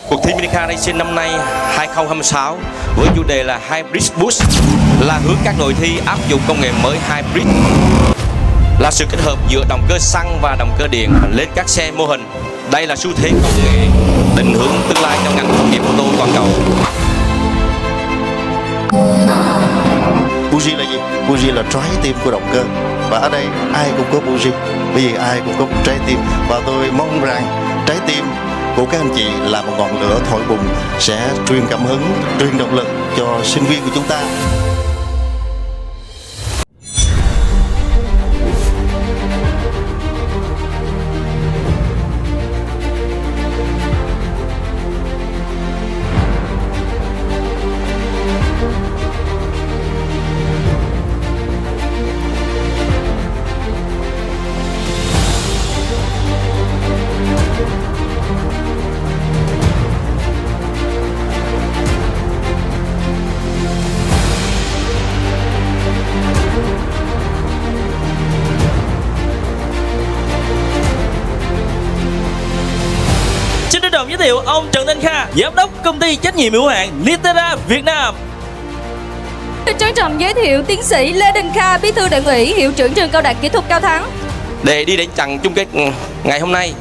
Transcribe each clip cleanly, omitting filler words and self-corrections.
Cuộc thi Minicar Racing năm nay 2026 với chủ đề là Hybrid Boost là hướng các đội thi áp dụng công nghệ mới Hybrid, là sự kết hợp giữa động cơ xăng và động cơ điện lên các xe mô hình. Đây là xu thế công nghệ định hướng tương lai cho ngành công nghiệp ô tô toàn cầu. Buji là gì? Buji là trái tim của động cơ, và ở đây ai cũng có buji, bởi vì ai cũng có một trái tim, và tôi mong rằng trái tim của các anh chị là một ngọn lửa thổi bùng sẽ truyền cảm hứng, truyền động lực cho sinh viên của chúng ta. Xin trân trọng giới thiệu ông Trần Thanh Kha, giám đốc công ty trách nhiệm hữu hạn Nitera Việt Nam. Trân trọng giới thiệu tiến sĩ Lê Đình Kha, bí thư đảng ủy, hiệu trưởng trường cao đẳng kỹ thuật Cao Thắng. Để đi đến trận chung kết ngày hôm nay,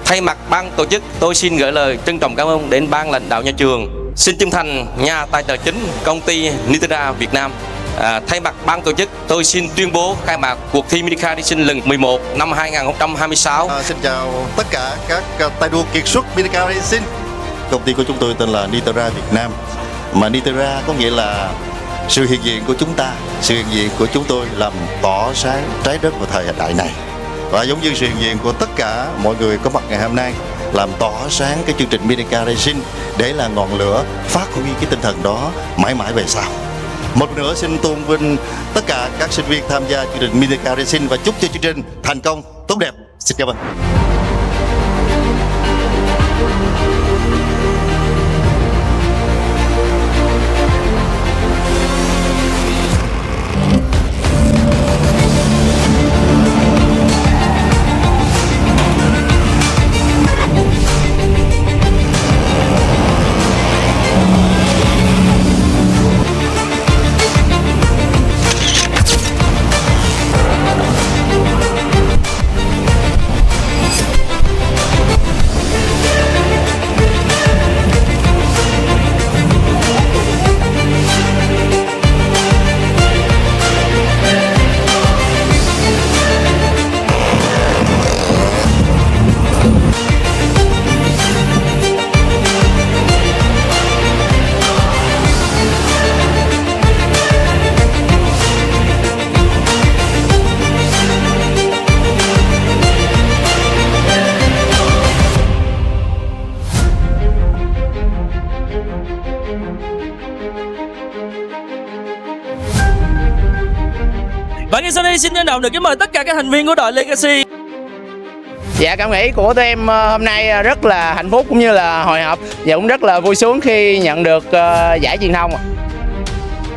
thay mặt ban tổ chức, tôi xin gửi lời trân trọng cảm ơn đến ban lãnh đạo nhà trường. Xin chân thành nhà tài trợ chính công ty Nitera Việt Nam. Thay mặt ban tổ chức, tôi xin tuyên bố khai mạc cuộc thi Minicar Racing lần 11 năm 2026. Xin chào tất cả các tay đua kiệt xuất Minicar Racing. Công ty của chúng tôi tên là Nitera Việt Nam, mà Nitera có nghĩa là sự hiện diện của chúng ta, sự hiện diện của chúng tôi làm tỏ sáng trái đất vào thời đại này. Và giống như sự hiện diện của tất cả mọi người có mặt ngày hôm nay, làm tỏ sáng cái chương trình Minicar Racing để là ngọn lửa phát huy cái tinh thần đó mãi mãi về sau. Một nữa xin tôn vinh tất cả các sinh viên tham gia chương trình Minicar Racing và chúc cho chương trình thành công tốt đẹp. Xin cảm ơn. Và ngay sau đây xin trân trọng được kính mời tất cả các thành viên của đội Legacy. Dạ, cảm nghĩ của tụi em hôm nay rất là hạnh phúc cũng như là hồi hộp, và cũng rất là vui sướng khi nhận được giải truyền thông.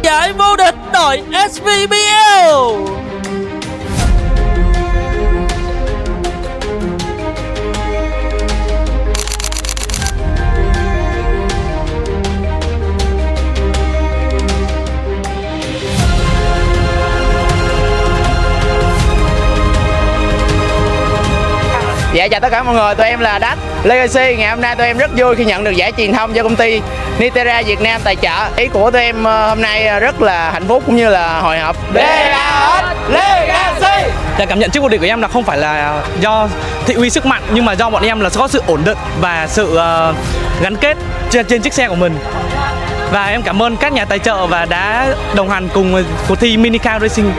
Giải vô địch đội SVBL. Dạ, chào tất cả mọi người, tụi em là Đách Legacy. Ngày hôm nay tụi em rất vui khi nhận được giải truyền thông do công ty Nitera Việt Nam tài trợ. Ý của tụi em hôm nay rất là hạnh phúc cũng như là hồi hộp. Legacy. Cảm nhận trước vô địch của em là không phải là do thị uy sức mạnh, nhưng mà do bọn em là có sự ổn định và sự gắn kết trên chiếc xe của mình. Và em cảm ơn các nhà tài trợ và đã đồng hành cùng cuộc thi Minicar Racing.